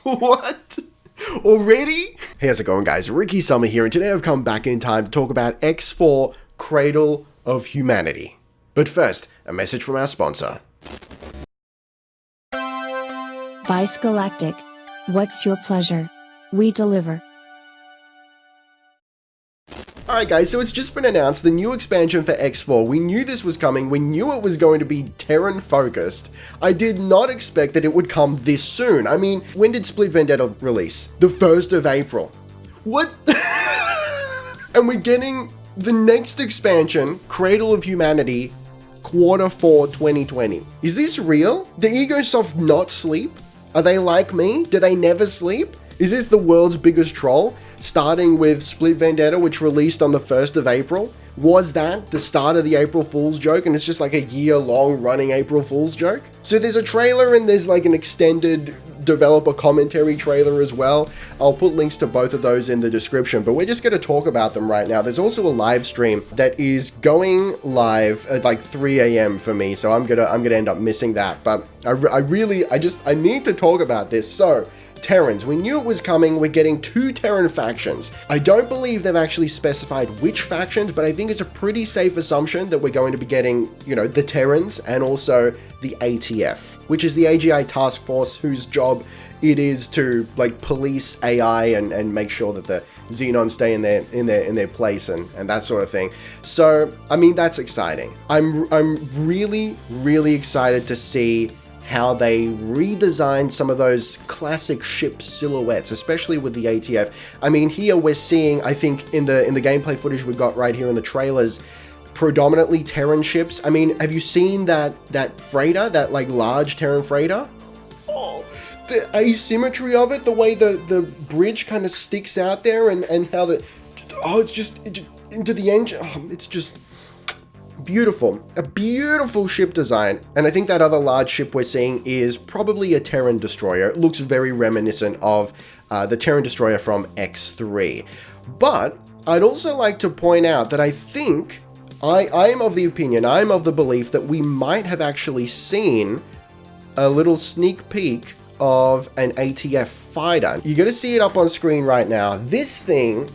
What? Already? Hey, how's it going, guys? Ricky Summer here, and today I've come back in time to talk about X4 Cradle of Humanity. But first, a message from our sponsor. Vice Galactic. What's your pleasure? We deliver. Alright guys, so it's just been announced, the new expansion for X4. We knew this was coming, we knew it was going to be Terran focused. I did not expect that it would come this soon. I mean, when did Split Vendetta release? The 1st of April. What? And we're getting the next expansion, Cradle of Humanity, Q4 2020. Is this real? Do Egosoft not sleep? Are they like me? Do they never sleep? Is this the world's biggest troll? Starting with Split Vendetta, which released on the 1st of April? Was that the start of the April Fool's joke, and it's just like a year-long running April Fool's joke? So there's a trailer and there's like an extended developer commentary trailer as well. I'll put links to both of those in the description, but we're just going to talk about them right now. There's also a live stream that is going live at like 3 a.m. for me, so I'm gonna end up missing that. But I need to talk about this. So Terrans, we knew it was coming. We're getting 2 Terran factions. I don't believe they've actually specified which factions, but I think it's a pretty safe assumption that we're going to be getting, you know, the Terrans and also the ATF, which is the AGI task force whose job it is to like police AI and make sure that the Xenons stay in their place and that sort of thing. So, I mean, that's exciting. I'm really excited to see how they redesigned some of those classic ship silhouettes, especially with the ATF. I mean, here we're seeing, I think in the gameplay footage we got right here in the trailers, predominantly Terran ships. I mean, have you seen that freighter, that like large Terran freighter? Oh, the asymmetry of it, the way the bridge kind of sticks out there and how it's just into the engine. Oh, it's just beautiful. A beautiful ship design. And I think that other large ship we're seeing is probably a Terran destroyer. It looks very reminiscent of the Terran destroyer from X3. But I'd also like to point out that I think, I am of the opinion, I'm of the belief that we might have actually seen a little sneak peek of an ATF fighter. You're gonna see it up on screen right now. This thing,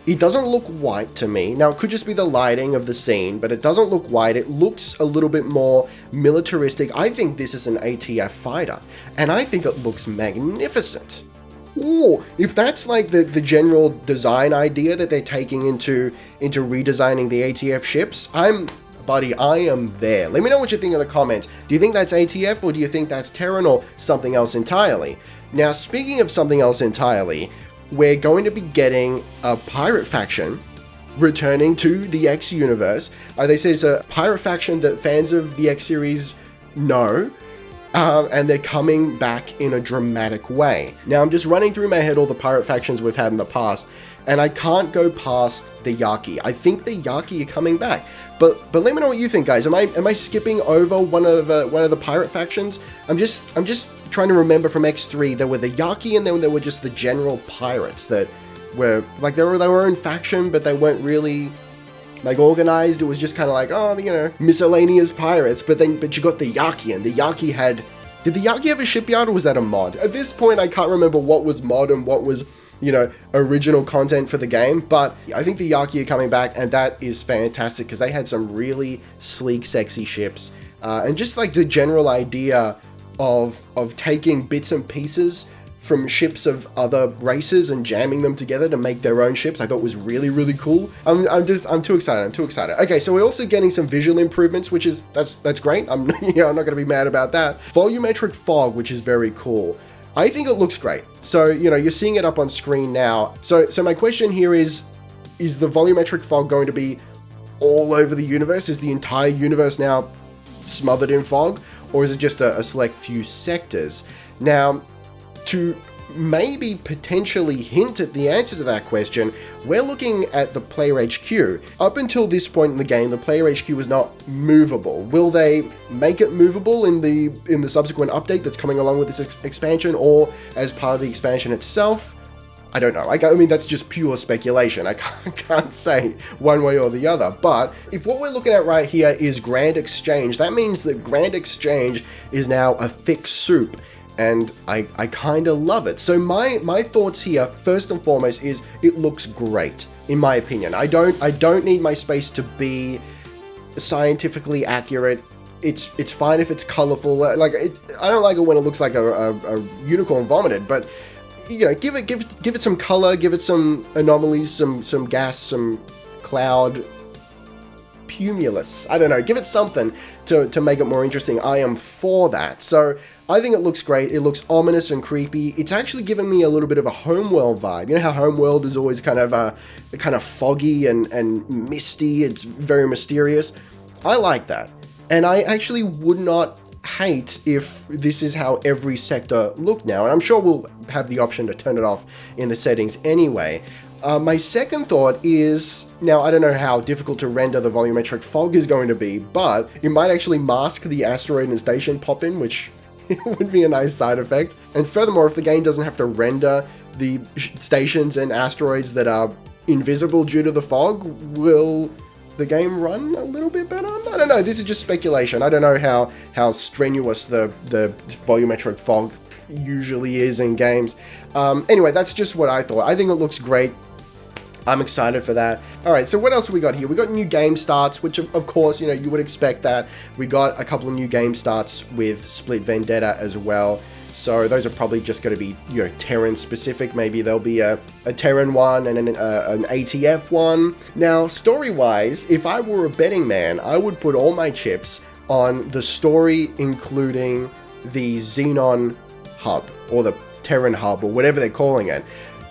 it doesn't look white to me. Now, it could just be the lighting of the scene, but it doesn't look white. It looks a little bit more militaristic. I think this is an ATF fighter, and I think it looks magnificent. Ooh, if that's like the general design idea that they're taking into redesigning the ATF ships, buddy, I am there. Let me know what you think in the comments. Do you think that's ATF, or do you think that's Terran, or something else entirely? Now, speaking of something else entirely, we're going to be getting a pirate faction returning to the X universe. They said it's a pirate faction that fans of the X series know, and they're coming back in a dramatic way. Now, I'm just running through my head all the pirate factions we've had in the past, and I can't go past the Yaki. I think the Yaki are coming back, but let me know what you think, guys. Am I skipping over one of the pirate factions? I'm just trying to remember from X3. There were the Yaki, and then there were just the general pirates that were like they were their own faction, but they weren't really like organized. It was just kind of like, oh, you know, miscellaneous pirates. But you got the Yaki, and the Yaki had. Did the Yaki have a shipyard, or was that a mod? At this point, I can't remember what was mod and what was, you know, original content for the game, but I think the Yaki are coming back, and that is fantastic because they had some really sleek, sexy ships, and just like the general idea of taking bits and pieces from ships of other races and jamming them together to make their own ships, I thought was really, really cool. I'm too excited. Okay, so we're also getting some visual improvements, which is, that's great. I'm not going to be mad about that. Volumetric fog, which is very cool. I think it looks great. So, you know, you're seeing it up on screen now. So my question here is the volumetric fog going to be all over the universe? Is the entire universe now smothered in fog? Or is it just a select few sectors? Now, to maybe potentially hint at the answer to that question, we're looking at the player HQ. Up until this point in the game, the player HQ was not movable. Will they make it movable in the subsequent update that's coming along with this expansion, or as part of the expansion itself? I don't know. I mean, that's just pure speculation. I can't say one way or the other. But if what we're looking at right here is Grand Exchange, that means that Grand Exchange is now a thick soup. and I kind of love it. So my thoughts here, first and foremost, is it looks great, in my opinion. I don't need my space to be scientifically accurate. It's fine if it's colorful. Like I don't like it when it looks like a unicorn vomited, but you know, give it some color, give it some anomalies, some gas, some cloud, cumulus. I don't know, give it something to make it more interesting. I am for that. So I think it looks great. It looks ominous and creepy. It's actually given me a little bit of a Homeworld vibe. You know how Homeworld is always kind of foggy and misty. It's very mysterious. I like that. And I actually would not hate if this is how every sector looked now. And I'm sure we'll have the option to turn it off in the settings anyway. My second thought is, now I don't know how difficult to render the volumetric fog is going to be, but it might actually mask the asteroid and station pop-in, which would be a nice side effect. And furthermore, if the game doesn't have to render the stations and asteroids that are invisible due to the fog, will the game run a little bit better? I don't know, this is just speculation. I don't know how strenuous the volumetric fog usually is in games. Anyway, that's just what I thought. I think it looks great. I'm excited for that. All right, so what else have we got here? We got new game starts, which of course, you know, you would expect that. We got a couple of new game starts with Split Vendetta as well. So those are probably just going to be, you know, Terran specific. Maybe there'll be a Terran one and an ATF one. Now, story-wise, if I were a betting man, I would put all my chips on the story, including the Xenon hub, or the Terran hub, or whatever they're calling it.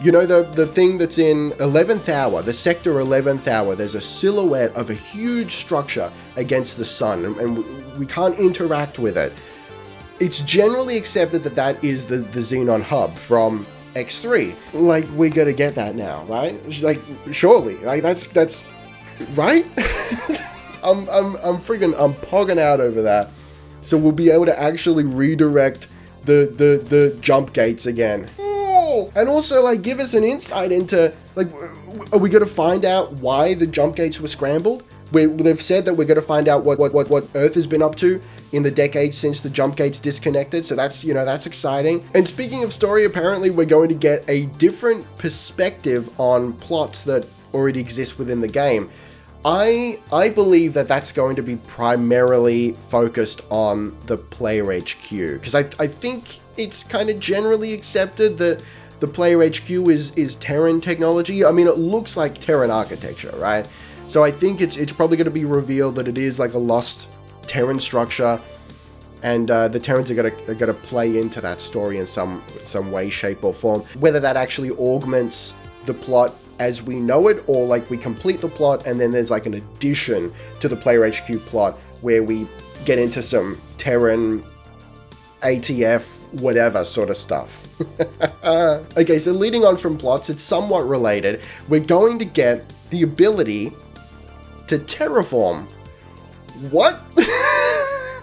You know, the thing that's in 11th Hour, the Sector 11th Hour, there's a silhouette of a huge structure against the sun, and we can't interact with it. It's generally accepted that that is the Xenon hub from X3. Like, we're gonna get that now, right? Like, surely. Like, that's right? I'm pogging out over that. So we'll be able to actually redirect the jump gates again. And also, like, give us an insight into, like, are we going to find out why the jump gates were scrambled? They've said that we're going to find out what Earth has been up to in the decades since the jump gates disconnected. So that's, you know, that's exciting. And speaking of story, apparently we're going to get a different perspective on plots that already exist within the game. I believe that that's going to be primarily focused on the player HQ, because I think it's kind of generally accepted that the player HQ is Terran technology. I mean, it looks like Terran architecture, right? So I think it's probably going to be revealed that it is like a lost Terran structure, and the Terrans are going to play into that story in some way, shape, or form. Whether that actually augments the plot as we know it, or like we complete the plot and then there's like an addition to the player HQ plot where we get into some Terran ATF whatever sort of stuff. Okay, so leading on from plots, it's somewhat related. We're going to get the ability to terraform. What?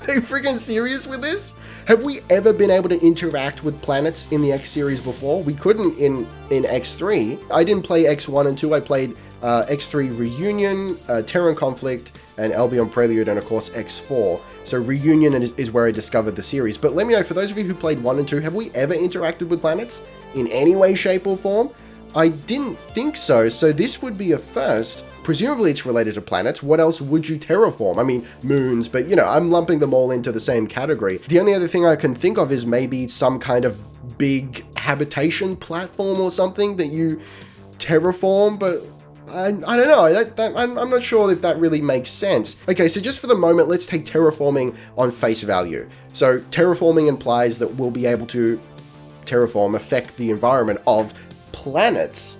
Are you freaking serious with this? Have we ever been able to interact with planets in the X series before? We couldn't in X3. I didn't play X1 and 2. I played X3 Reunion, Terran Conflict, and Albion Prelude, and of course X4. So Reunion is where I discovered the series. But let me know, for those of you who played 1 and 2, have we ever interacted with planets in any way, shape, or form? I didn't think so, so this would be a first. Presumably it's related to planets. What else would you terraform? I mean, moons, but you know, I'm lumping them all into the same category. The only other thing I can think of is maybe some kind of big habitation platform or something that you terraform, but I don't know. I'm not sure if that really makes sense. Okay, so just for the moment, let's take terraforming on face value. So terraforming implies that we'll be able to affect the environment of planets.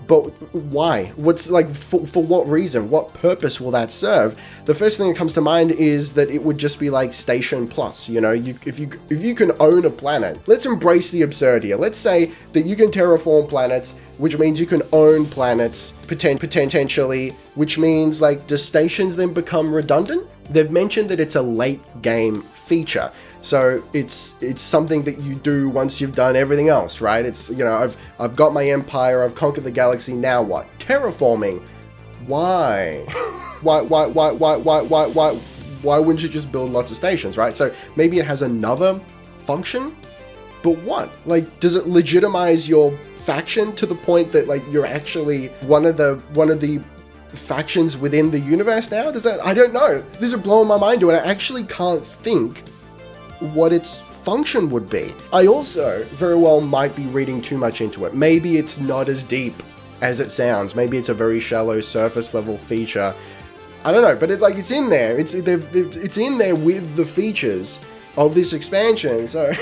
But why? What's like, for what reason? What purpose will that serve? The first thing that comes to mind is that it would just be like Station Plus. You know, if you can own a planet, let's embrace the absurd here. Let's say that you can terraform planets, which means you can own planets potentially, which means like, do stations then become redundant? They've mentioned that it's a late game feature. So it's something that you do once you've done everything else, right? It's, you know, I've got my empire, I've conquered the galaxy, now what? Terraforming. Why? Why wouldn't you just build lots of stations, right? So maybe it has another function But what? Like, does it legitimize your faction to the point that like you're actually one of the factions within the universe now? Does that? I don't know. This is blowing my mind, and I actually can't think what its function would be. I also very well might be reading too much into it. Maybe it's not as deep as it sounds. Maybe it's a very shallow surface level feature. I don't know, but it's in there. It's in there with the features of this expansion. So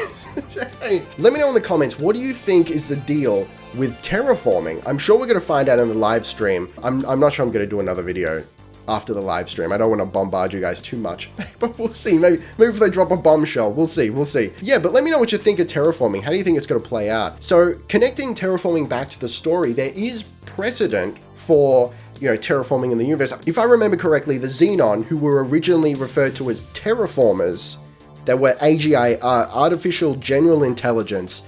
hey, let me know in the comments, what do you think is the deal with terraforming? I'm sure we're going to find out in the live stream. I'm not sure I'm going to do another video after the live stream. I don't want to bombard you guys too much, but we'll see. Maybe if they drop a bombshell, we'll see. Yeah, but let me know what you think of terraforming. How do you think it's going to play out? So connecting terraforming back to the story, there is precedent for, you know, terraforming in the universe. If I remember correctly, the Xenon, who were originally referred to as terraformers, that were AGI, artificial general intelligence,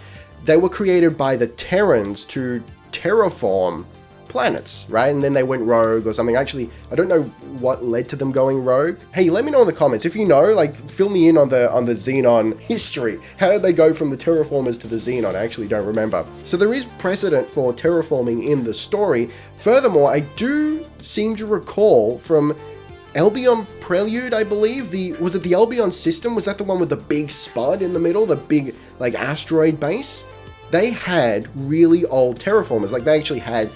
they were created by the Terrans to terraform planets, right? And then they went rogue or something. Actually, I don't know what led to them going rogue. Hey, let me know in the comments if you know, like, fill me in on the Xenon history. How did they go from the terraformers to the Xenon? I actually don't remember. So there is precedent for terraforming in the story. Furthermore, I do seem to recall from Albion Prelude, I believe, was it the Albion system? Was that the one with the big spud in the middle, the big like asteroid base? They had really old terraformers. Like, they actually had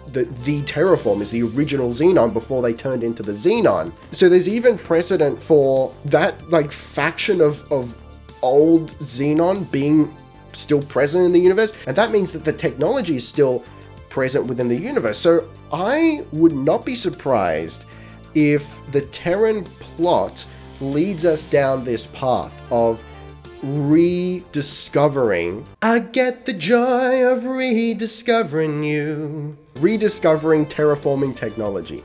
the terraformers, the original Xenon, before they turned into the Xenon. So there's even precedent for that like faction of old Xenon being still present in the universe, and that means that the technology is still present within the universe. So I would not be surprised if the Terran plot leads us down this path of rediscovering. I get the joy of rediscovering you. Rediscovering terraforming technology.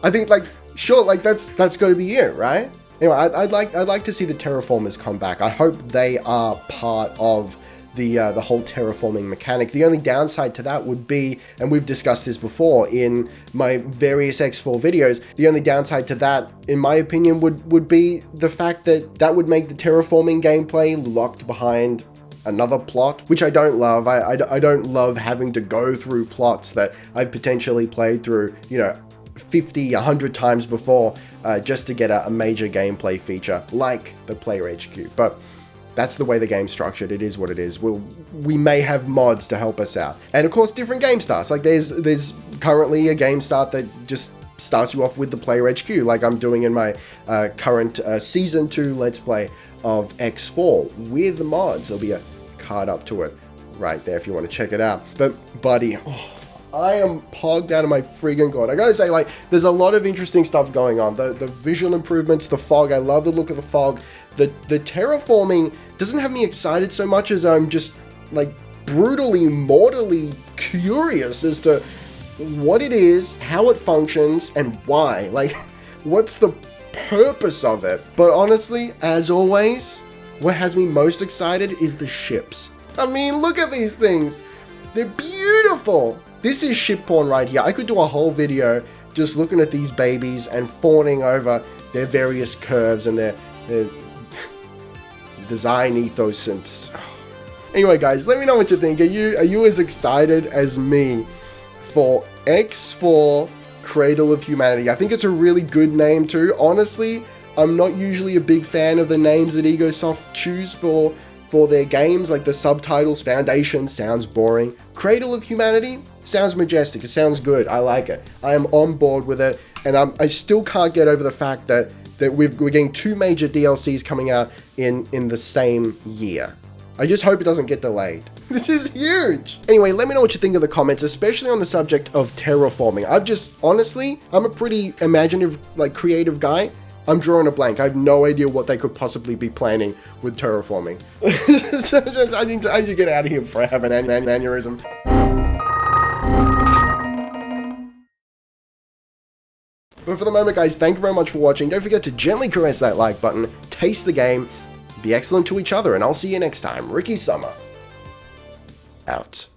I think, like, sure, like that's got to be it, right? Anyway, I'd like to see the terraformers come back. I hope they are part of the whole terraforming mechanic. The only downside to that would be, and we've discussed this before in my various X4 videos, the only downside to that, in my opinion, would be the fact that that would make the terraforming gameplay locked behind another plot, which I don't love. I don't love having to go through plots that I've potentially played through, you know, 50, 100 times before, just to get a major gameplay feature like the player HQ. But that's the way the game's structured. It is what it is. We may have mods to help us out. And of course, different game starts. Like there's currently a game start that just starts you off with the player HQ, like I'm doing in my current season 2 Let's Play of X4 with mods. There'll be a card up to it right there if you want to check it out. But buddy, I am pogged out of my friggin' god. I gotta say, like, there's a lot of interesting stuff going on. The visual improvements, the fog, I love the look of the fog. The terraforming doesn't have me excited so much as I'm just, like, brutally, mortally curious as to what it is, how it functions, and why. Like, what's the purpose of it? But honestly, as always, what has me most excited is the ships. I mean, look at these things. They're beautiful. This is ship porn right here. I could do a whole video just looking at these babies and fawning over their various curves and their design ethos. And anyway, guys, let me know what you think. Are you as excited as me for X4 Cradle of Humanity? I think it's a really good name too. Honestly, I'm not usually a big fan of the names that Egosoft choose for their games. Like the subtitles, Foundation sounds boring. Cradle of Humanity sounds majestic. It sounds good. I like it. I am on board with it, and I still can't get over the fact that we're getting 2 major DLCs coming out in the same year. I just hope it doesn't get delayed. This is huge. Anyway, let me know what you think in the comments, especially on the subject of terraforming. I'm a pretty imaginative, like, creative guy. I'm drawing a blank. I have no idea what they could possibly be planning with terraforming. So I need to get out of here before I have an aneurysm. But for the moment, guys, thank you very much for watching. Don't forget to gently caress that like button, taste the game, be excellent to each other, and I'll see you next time. Ricky Summer, out.